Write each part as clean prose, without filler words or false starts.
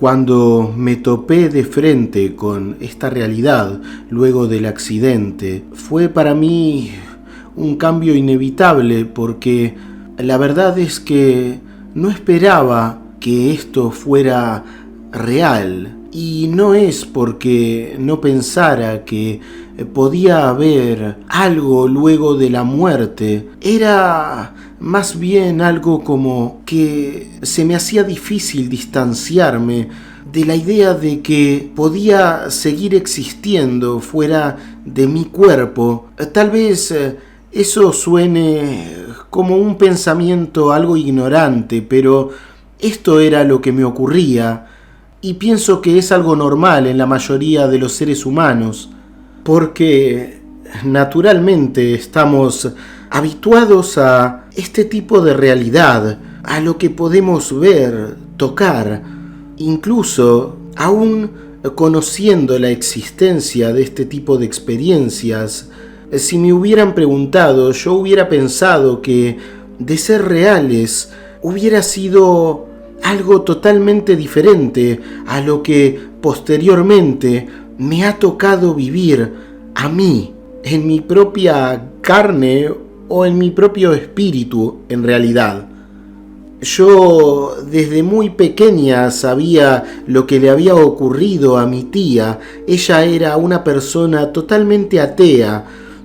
Cuando me topé de frente con esta realidad luego del accidente, fue para mí un cambio inevitable porque la verdad es que no esperaba que esto fuera real. Y no es porque no pensara que podía haber algo luego de la muerte. Era más bien algo como que se me hacía difícil distanciarme de la idea de que podía seguir existiendo fuera de mi cuerpo. Tal vez eso suene como un pensamiento algo ignorante, pero esto era lo que me ocurría. Y pienso que es algo normal en la mayoría de los seres humanos, porque naturalmente estamos habituados a este tipo de realidad, a lo que podemos ver, tocar, incluso aún conociendo la existencia de este tipo de experiencias. Si me hubieran preguntado, yo hubiera pensado que de ser reales hubiera sido algo totalmente diferente a lo que posteriormente me ha tocado vivir a mí, en mi propia carne o en mi propio espíritu en realidad. Yo desde muy pequeña sabía lo que le había ocurrido a mi tía. Ella era una persona totalmente atea,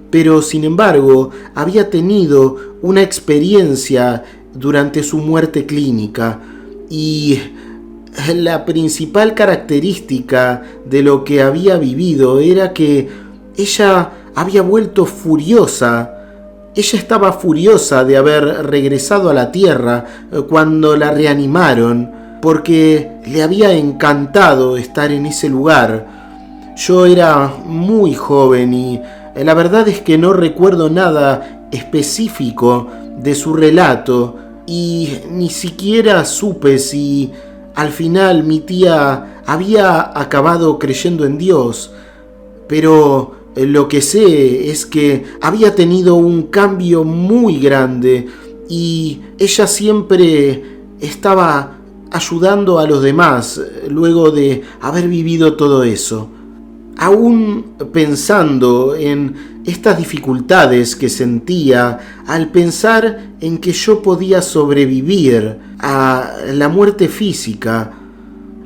pero sin embargo había tenido una experiencia durante su muerte clínica. Y la principal característica de lo que había vivido era que ella había vuelto furiosa. Ella estaba furiosa de haber regresado a la tierra cuando la reanimaron, porque le había encantado estar en ese lugar. Yo era muy joven y la verdad es que no recuerdo nada específico de su relato, y ni siquiera supe si al final mi tía había acabado creyendo en Dios, pero lo que sé es que había tenido un cambio muy grande y ella siempre estaba ayudando a los demás luego de haber vivido todo eso. Aún pensando en estas dificultades que sentía al pensar en que yo podía sobrevivir a la muerte física,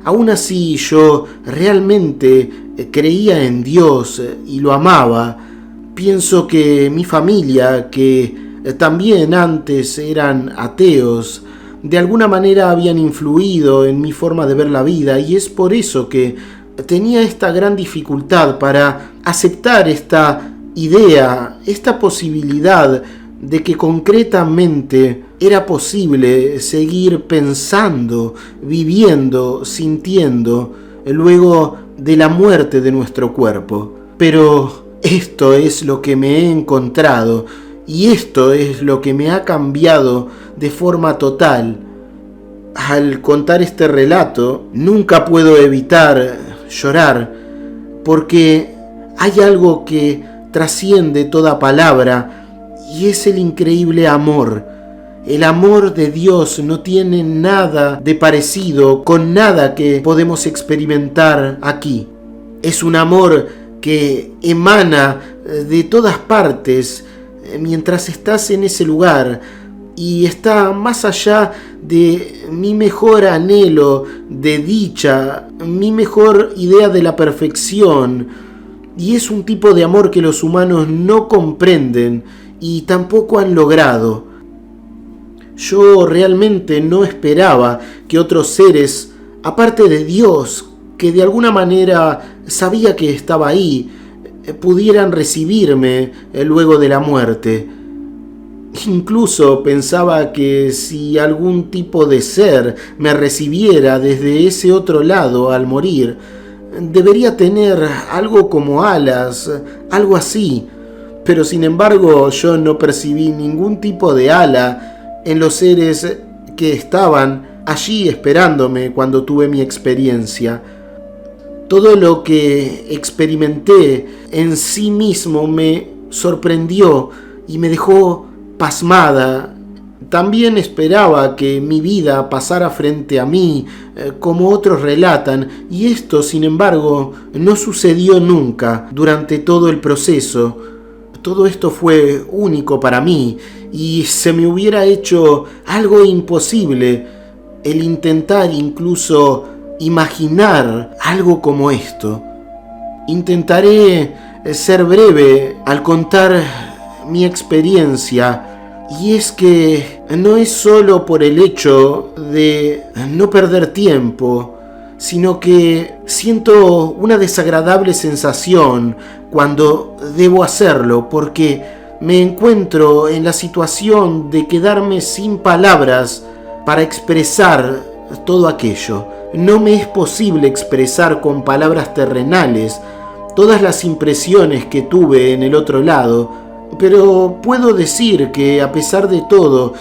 aún así yo realmente creía en Dios y lo amaba. Pienso que mi familia, que también antes eran ateos, de alguna manera habían influido en mi forma de ver la vida, y es por eso que tenía esta gran dificultad para aceptar esta idea, esta posibilidad de que concretamente era posible seguir pensando, viviendo, sintiendo luego de la muerte de nuestro cuerpo. Pero esto es lo que me he encontrado y esto es lo que me ha cambiado de forma total. Al contar este relato, nunca puedo evitar llorar, porque hay algo que trasciende toda palabra, y es el increíble amor. El amor de Dios no tiene nada de parecido con nada que podemos experimentar aquí. Es un amor que emana de todas partes mientras estás en ese lugar, y está más allá de mi mejor anhelo de dicha, mi mejor idea de la perfección, y es un tipo de amor que los humanos no comprenden y tampoco han logrado. Yo realmente no esperaba que otros seres, aparte de Dios, que de alguna manera sabía que estaba ahí, pudieran recibirme luego de la muerte. Incluso pensaba que si algún tipo de ser me recibiera desde ese otro lado al morir, debería tener algo como alas, algo así. Pero sin embargo yo no percibí ningún tipo de ala en los seres que estaban allí esperándome cuando tuve mi experiencia. Todo lo que experimenté en sí mismo me sorprendió y me dejó pasmada. También esperaba que mi vida pasara frente a mí como otros relatan, y esto, sin embargo, no sucedió nunca durante todo el proceso. Todo esto fue único para mí, y se me hubiera hecho algo imposible el intentar incluso imaginar algo como esto. Intentaré ser breve al contar mi experiencia, y es que no es solo por el hecho de no perder tiempo, sino que siento una desagradable sensación cuando debo hacerlo, porque me encuentro en la situación de quedarme sin palabras para expresar todo aquello. No me es posible expresar con palabras terrenales todas las impresiones que tuve en el otro lado, pero puedo decir que, a pesar de todo,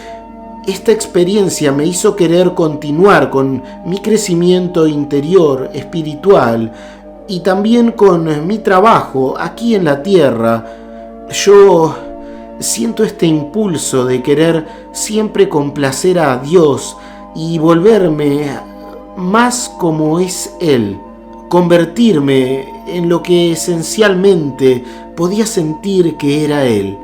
esta experiencia me hizo querer continuar con mi crecimiento interior, espiritual, y también con mi trabajo aquí en la tierra. Yo siento este impulso de querer siempre complacer a Dios y volverme más como es Él, convertirme en lo que esencialmente podía sentir que era Él.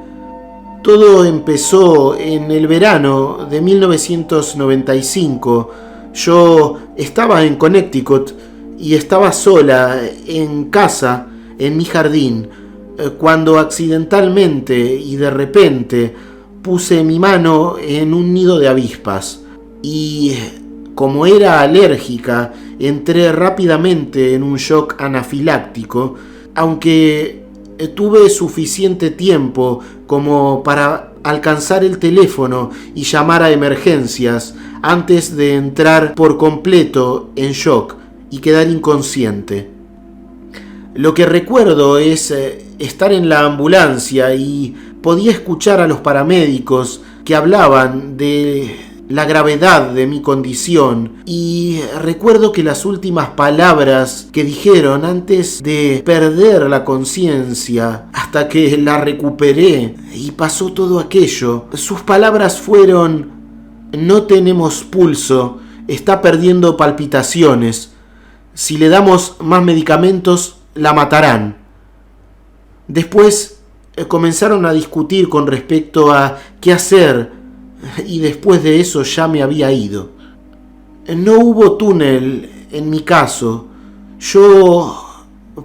Todo empezó en el verano de 1995. Yo estaba en Connecticut y estaba sola en casa, en mi jardín, cuando accidentalmente y de repente puse mi mano en un nido de avispas, y como era alérgica, entré rápidamente en un shock anafiláctico, aunque tuve suficiente tiempo como para alcanzar el teléfono y llamar a emergencias antes de entrar por completo en shock y quedar inconsciente. Lo que recuerdo es estar en la ambulancia y podía escuchar a los paramédicos que hablaban de la gravedad de mi condición, y recuerdo que las últimas palabras que dijeron antes de perder la conciencia, hasta que la recuperé y pasó todo aquello, sus palabras fueron: no tenemos pulso, está perdiendo palpitaciones, si le damos más medicamentos la matarán. Después comenzaron a discutir con respecto a qué hacer, y después de eso ya me había ido. No hubo túnel en mi caso. Yo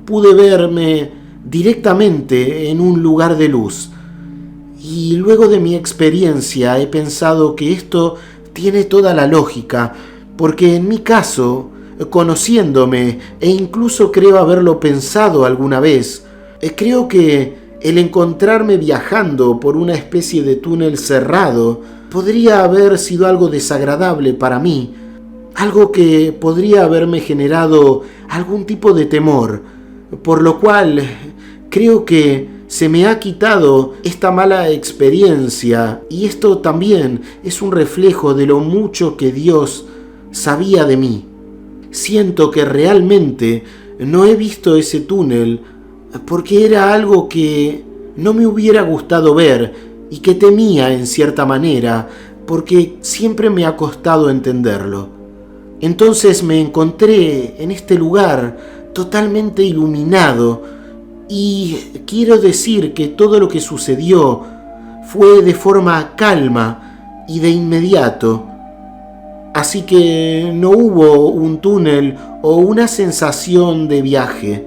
pude verme directamente en un lugar de luz. Y luego de mi experiencia he pensado que esto tiene toda la lógica, porque en mi caso, conociéndome, e incluso creo haberlo pensado alguna vez, creo que el encontrarme viajando por una especie de túnel cerrado podría haber sido algo desagradable para mí, algo que podría haberme generado algún tipo de temor, por lo cual creo que se me ha quitado esta mala experiencia, y esto también es un reflejo de lo mucho que Dios sabía de mí. Siento que realmente no he visto ese túnel porque era algo que no me hubiera gustado ver y que temía en cierta manera, porque siempre me ha costado entenderlo. Entonces me encontré en este lugar totalmente iluminado, y quiero decir que todo lo que sucedió fue de forma calma y de inmediato. Así que no hubo un túnel o una sensación de viaje.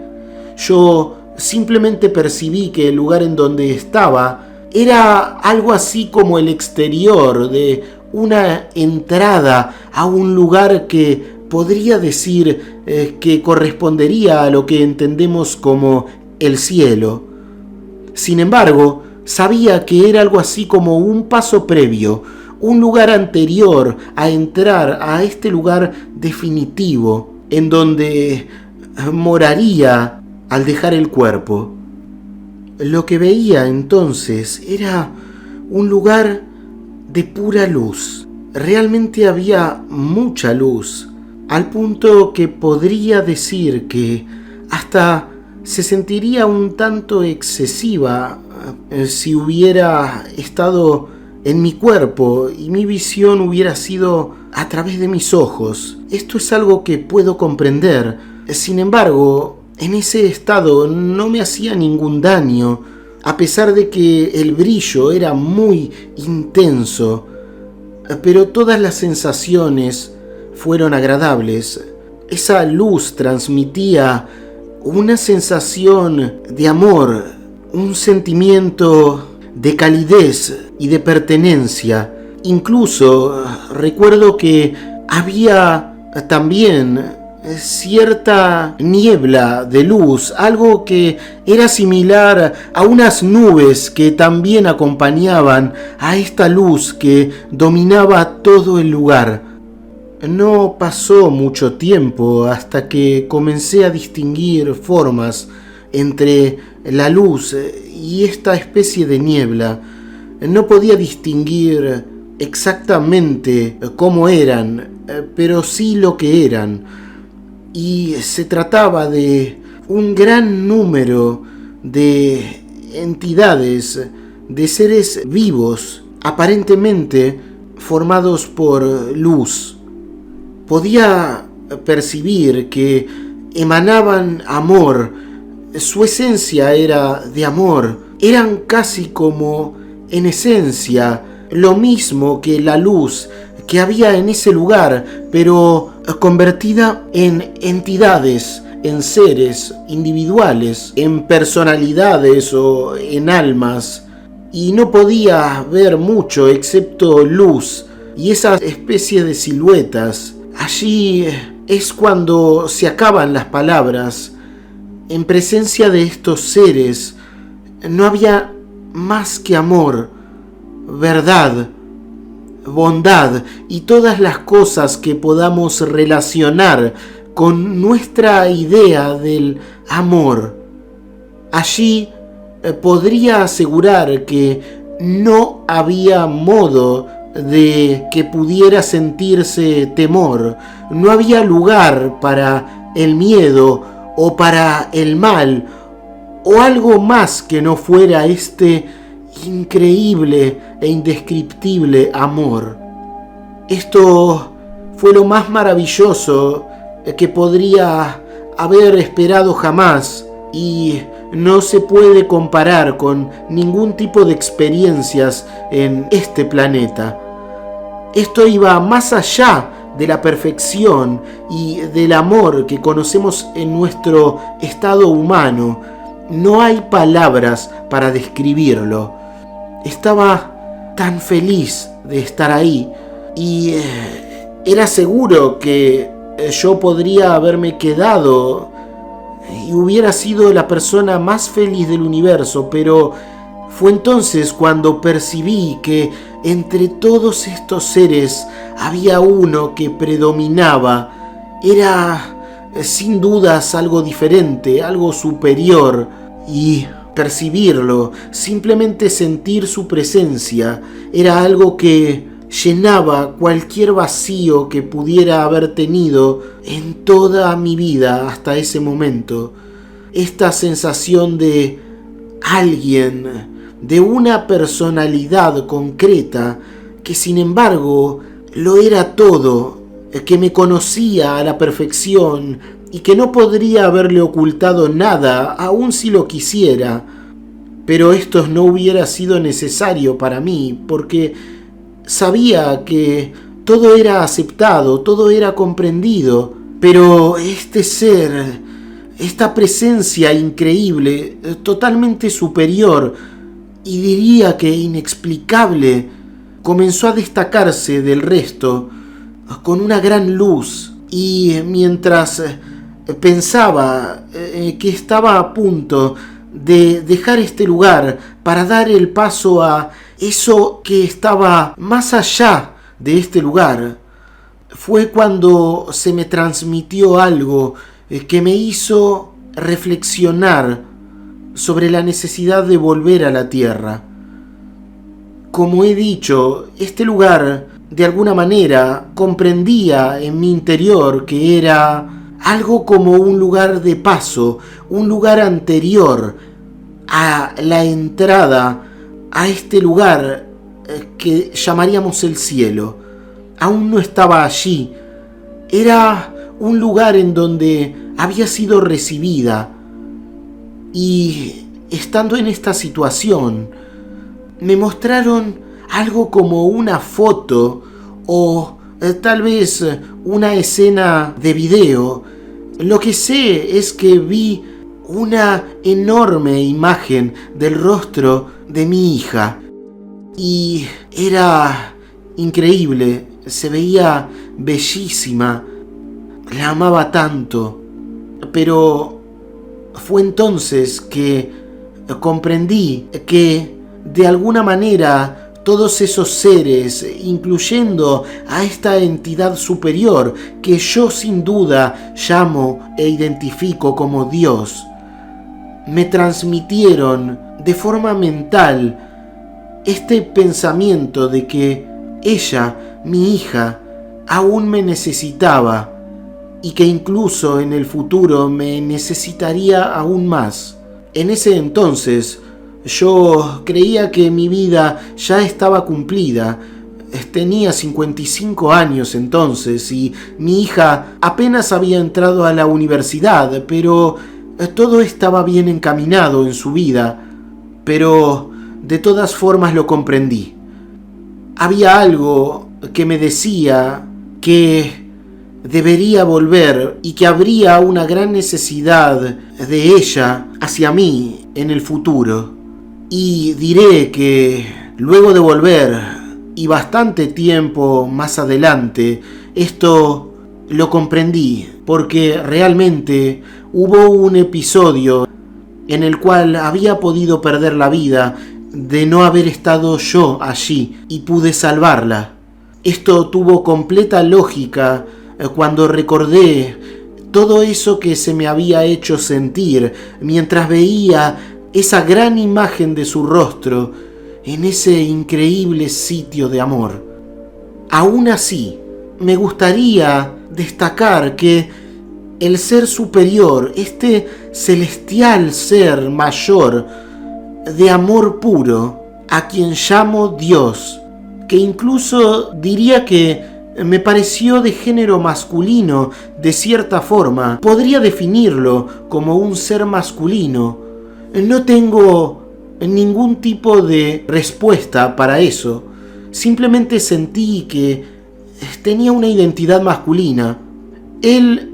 Yo simplemente percibí que el lugar en donde estaba era algo así como el exterior de una entrada a un lugar que podría decir que correspondería a lo que entendemos como el cielo. Sin embargo, sabía que era algo así como un paso previo, un lugar anterior a entrar a este lugar definitivo, en donde moraría al dejar el cuerpo. Lo que veía entonces era un lugar de pura luz. Realmente había mucha luz, al punto que podría decir que hasta se sentiría un tanto excesiva si hubiera estado en mi cuerpo y mi visión hubiera sido a través de mis ojos. Esto es algo que puedo comprender. Sin embargo, en ese estado no me hacía ningún daño, a pesar de que el brillo era muy intenso. Pero todas las sensaciones fueron agradables. Esa luz transmitía una sensación de amor, un sentimiento de calidez y de pertenencia. Incluso recuerdo que había también cierta niebla de luz, algo que era similar a unas nubes que también acompañaban a esta luz que dominaba todo el lugar. No pasó mucho tiempo hasta que comencé a distinguir formas entre la luz y esta especie de niebla. No podía distinguir exactamente cómo eran, pero sí lo que eran. Y se trataba de un gran número de entidades, de seres vivos, aparentemente formados por luz. Podía percibir que emanaban amor, su esencia era de amor, eran casi como en esencia lo mismo que la luz que había en ese lugar, pero convertida en entidades, en seres individuales, en personalidades o en almas, y no podía ver mucho excepto luz y esa especie de siluetas. Allí es cuando se acaban las palabras. En presencia de estos seres no había más que amor, verdad, bondad y todas las cosas que podamos relacionar con nuestra idea del amor. Allí podría asegurar que no había modo de que pudiera sentirse temor, no había lugar para el miedo o para el mal o algo más que no fuera este increíble e indescriptible amor. Esto fue lo más maravilloso que podría haber esperado jamás y no se puede comparar con ningún tipo de experiencias en este planeta. Esto iba más allá de la perfección y del amor que conocemos en nuestro estado humano. No hay palabras para describirlo. Estaba tan feliz de estar ahí y era seguro que yo podría haberme quedado y hubiera sido la persona más feliz del universo, pero fue entonces cuando percibí que entre todos estos seres había uno que predominaba. Era sin dudas algo diferente, algo superior, y percibirlo, simplemente sentir su presencia, era algo que llenaba cualquier vacío que pudiera haber tenido en toda mi vida hasta ese momento. Esta sensación de alguien, de una personalidad concreta, que sin embargo lo era todo, que me conocía a la perfección y que no podría haberle ocultado nada, aun si lo quisiera. Pero esto no hubiera sido necesario para mí, porque sabía que todo era aceptado, todo era comprendido. Pero este ser, esta presencia increíble, totalmente superior y diría que inexplicable, comenzó a destacarse del resto con una gran luz. Y mientras pensaba que estaba a punto de dejar este lugar para dar el paso a eso que estaba más allá de este lugar, fue cuando se me transmitió algo que me hizo reflexionar sobre la necesidad de volver a la tierra. Como he dicho, este lugar de alguna manera comprendía en mi interior que era algo como un lugar de paso, un lugar anterior a la entrada a este lugar que llamaríamos el cielo. aún no estaba allí. Era un lugar en donde había sido recibida. Y estando en esta situación, me mostraron algo como una foto o tal vez una escena de video. Lo que sé es que vi una enorme imagen del rostro de mi hija y era increíble, se veía bellísima, la amaba tanto, pero fue entonces que comprendí que de alguna manera todos esos seres, incluyendo a esta entidad superior que yo sin duda llamo e identifico como Dios, me transmitieron de forma mental este pensamiento de que ella, mi hija, aún me necesitaba y que incluso en el futuro me necesitaría aún más. En ese entonces, yo creía que mi vida ya estaba cumplida. Tenía 55 años entonces y mi hija apenas había entrado a la universidad, pero todo estaba bien encaminado en su vida. Pero de todas formas lo comprendí. Había algo que me decía que debería volver y que habría una gran necesidad de ella hacia mí en el futuro. Y diré que luego de volver y bastante tiempo más adelante, esto lo comprendí porque realmente hubo un episodio en el cual había podido perder la vida de no haber estado yo allí y pude salvarla. Esto tuvo completa lógica cuando recordé todo eso que se me había hecho sentir mientras veía esa gran imagen de su rostro en ese increíble sitio de amor. Aún así, me gustaría destacar que el ser superior, este celestial ser mayor de amor puro, a quien llamo Dios, que incluso diría que me pareció de género masculino de cierta forma, podría definirlo como un ser masculino. No tengo ningún tipo de respuesta para eso. Simplemente sentí que tenía una identidad masculina. Él,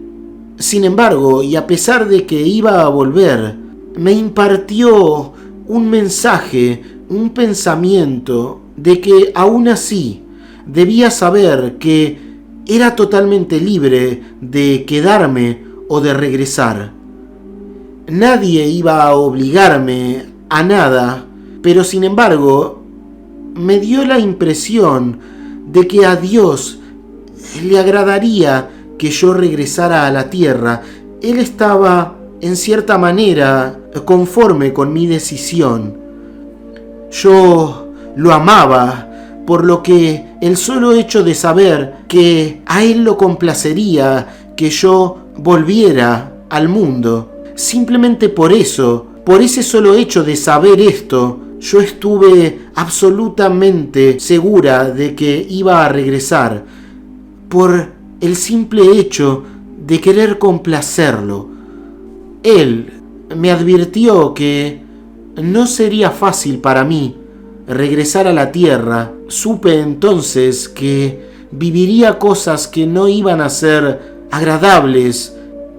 sin embargo, y a pesar de que iba a volver, me impartió un mensaje, un pensamiento de que aún así debía saber que era totalmente libre de quedarme o de regresar. Nadie iba a obligarme a nada, pero sin embargo me dio la impresión de que a Dios le agradaría que yo regresara a la tierra. Él estaba, en cierta manera, conforme con mi decisión. Yo lo amaba, por lo que el solo hecho de saber que a él lo complacería que yo volviera al mundo, simplemente por eso, por ese solo hecho de saber esto, yo estuve absolutamente segura de que iba a regresar, por el simple hecho de querer complacerlo. Él me advirtió que no sería fácil para mí regresar a la tierra. Supe entonces que viviría cosas que no iban a ser agradables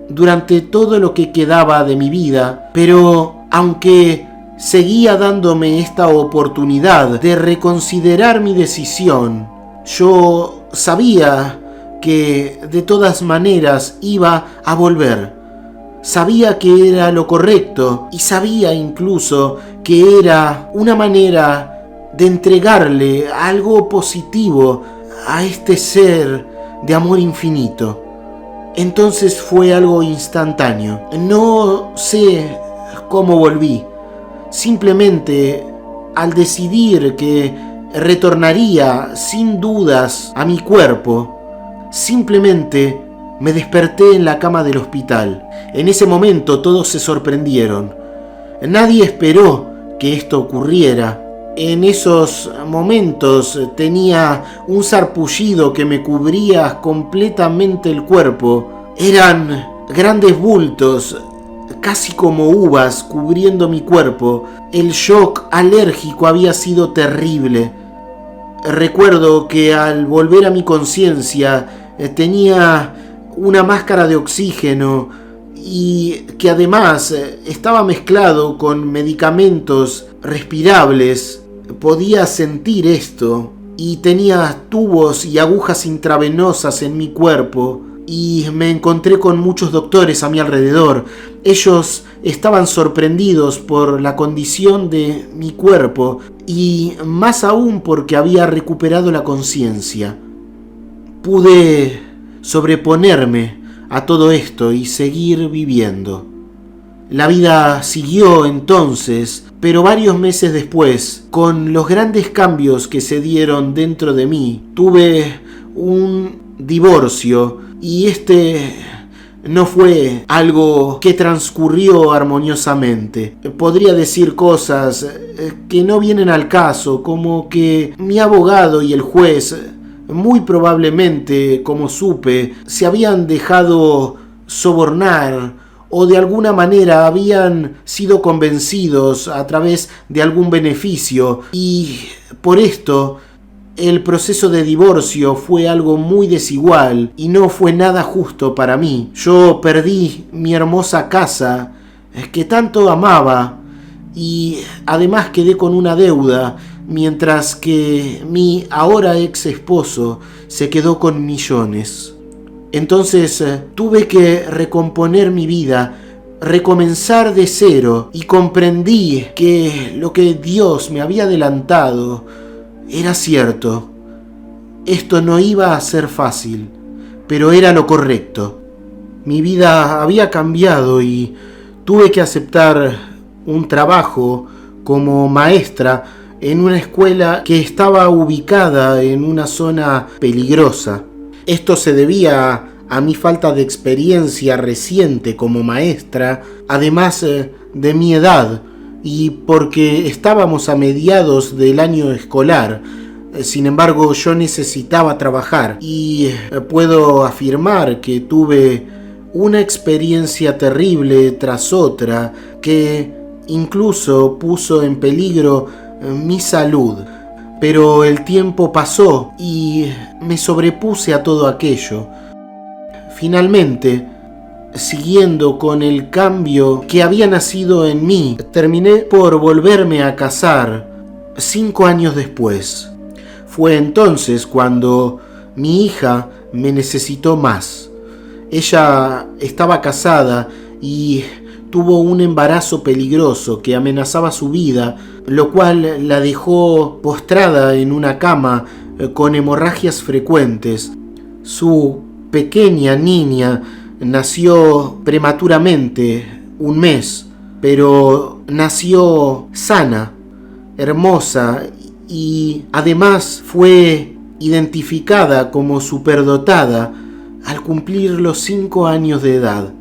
durante todo lo que quedaba de mi vida, pero aunque seguía dándome esta oportunidad de reconsiderar mi decisión, yo sabía que de todas maneras iba a volver. Sabía que era lo correcto y sabía incluso que era una manera de entregarle algo positivo a este ser de amor infinito. Entonces fue algo instantáneo. No sé cómo volví. Simplemente al decidir que retornaría sin dudas a mi cuerpo, simplemente me desperté en la cama del hospital. En ese momento todos se sorprendieron. Nadie esperó que esto ocurriera. En esos momentos tenía un sarpullido que me cubría completamente el cuerpo. Eran grandes bultos, casi como uvas, cubriendo mi cuerpo. El shock alérgico había sido terrible. Recuerdo que al volver a mi conciencia tenía una máscara de oxígeno y que además estaba mezclado con medicamentos respirables. Podía sentir esto y tenía tubos y agujas intravenosas en mi cuerpo y me encontré con muchos doctores a mi alrededor. Ellos estaban sorprendidos por la condición de mi cuerpo y más aún porque había recuperado la conciencia. Pude sobreponerme a todo esto y seguir viviendo. La vida siguió entonces, pero varios meses después, con los grandes cambios que se dieron dentro de mí, tuve un divorcio y este no fue algo que transcurrió armoniosamente. Podría decir cosas que no vienen al caso, como que mi abogado y el juez, muy probablemente, como supe, se habían dejado sobornar o de alguna manera habían sido convencidos a través de algún beneficio, y por esto el proceso de divorcio fue algo muy desigual y no fue nada justo para mí. Yo perdí mi hermosa casa que tanto amaba y además quedé con una deuda, mientras que mi ahora ex esposo se quedó con millones. Entonces tuve que recomponer mi vida, recomenzar de cero, y comprendí que lo que Dios me había adelantado era cierto. Esto no iba a ser fácil, pero era lo correcto. Mi vida había cambiado y tuve que aceptar un trabajo como maestra en una escuela que estaba ubicada en una zona peligrosa. Esto se debía a mi falta de experiencia reciente como maestra, además de mi edad, y porque estábamos a mediados del año escolar. Sin embargo, yo necesitaba trabajar y puedo afirmar que tuve una experiencia terrible tras otra que incluso puso en peligro mi salud. Pero el tiempo pasó y me sobrepuse a todo aquello. Finalmente, siguiendo con el cambio que había nacido en mí, terminé por volverme a casar 5 años después. Fue entonces cuando mi hija me necesitó más. Ella estaba casada y tuvo un embarazo peligroso que amenazaba su vida, lo cual la dejó postrada en una cama con hemorragias frecuentes. Su pequeña niña nació prematuramente, 1 mes, pero nació sana, hermosa, y además fue identificada como superdotada al cumplir los 5 años de edad.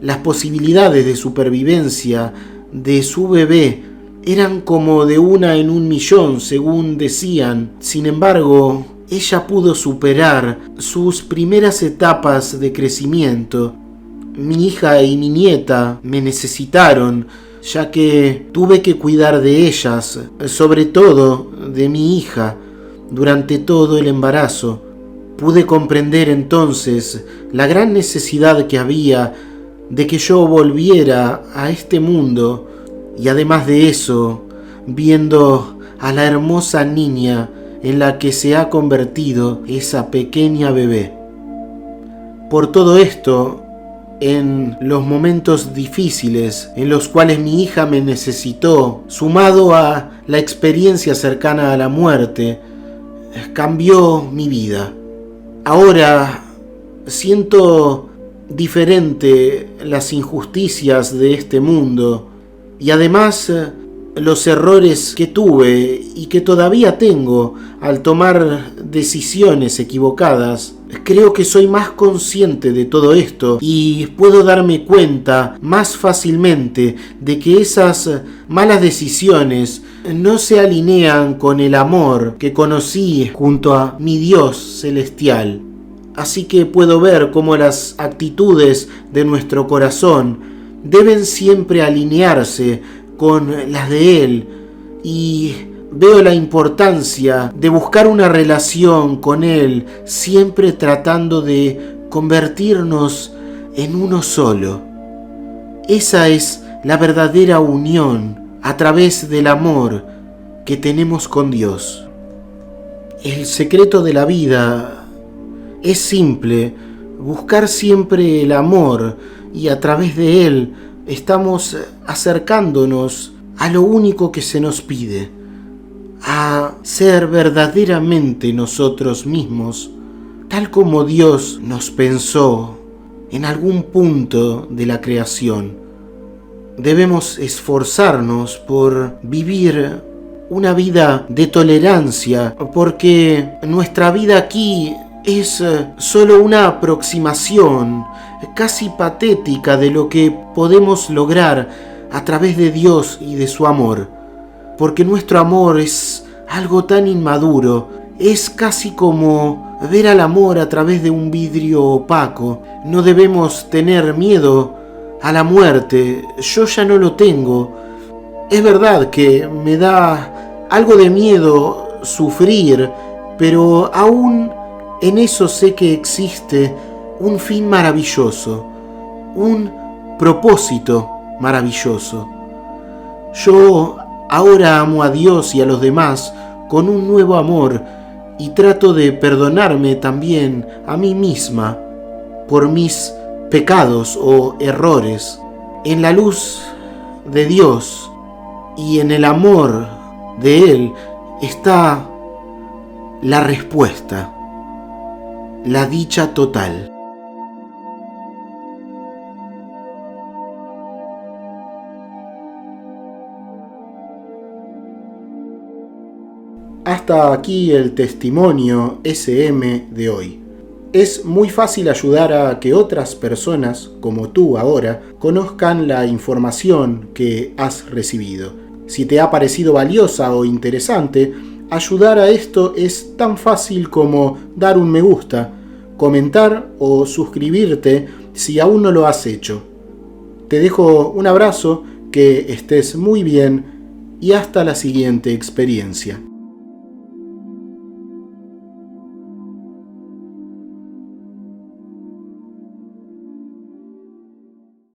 Las posibilidades de supervivencia de su bebé eran como de 1 en 1.000.000, según decían. Sin embargo, ella pudo superar sus primeras etapas de crecimiento. Mi hija y mi nieta me necesitaron, ya que tuve que cuidar de ellas, sobre todo de mi hija, durante todo el embarazo. Pude comprender entonces la gran necesidad que había de que yo volviera a este mundo, y además de eso, viendo a la hermosa niña en la que se ha convertido esa pequeña bebé. Por todo esto, en los momentos difíciles en los cuales mi hija me necesitó, sumado a la experiencia cercana a la muerte, cambió mi vida. Ahora siento diferente las injusticias de este mundo y además los errores que tuve y que todavía tengo al tomar decisiones equivocadas. creo que soy más consciente de todo esto y puedo darme cuenta más fácilmente de que esas malas decisiones no se alinean con el amor que conocí junto a mi Dios celestial. Así que puedo ver cómo las actitudes de nuestro corazón deben siempre alinearse con las de Él, y veo la importancia de buscar una relación con Él, siempre tratando de convertirnos en uno solo. Esa es la verdadera unión a través del amor que tenemos con Dios. El secreto de la vida es simple: buscar siempre el amor, y a través de él estamos acercándonos a lo único que se nos pide, a ser verdaderamente nosotros mismos, tal como Dios nos pensó en algún punto de la creación. Debemos esforzarnos por vivir una vida de tolerancia, porque nuestra vida aquí es solo una aproximación casi patética de lo que podemos lograr a través de Dios y de su amor, porque nuestro amor es algo tan inmaduro, es casi como ver al amor a través de un vidrio opaco. No debemos tener miedo a la muerte. Yo ya no lo tengo. Es verdad que me da algo de miedo sufrir, pero aún en eso sé que existe un fin maravilloso, un propósito maravilloso. Yo ahora amo a Dios y a los demás con un nuevo amor, y trato de perdonarme también a mí misma por mis pecados o errores. En la luz de Dios y en el amor de Él está la respuesta, la dicha total. Hasta aquí el testimonio SM de hoy. Es muy fácil ayudar a que otras personas, como tú ahora, conozcan la información que has recibido. Si te ha parecido valiosa o interesante, ayudar a esto es tan fácil como dar un me gusta, comentar o suscribirte si aún no lo has hecho. Te dejo un abrazo, que estés muy bien y hasta la siguiente experiencia.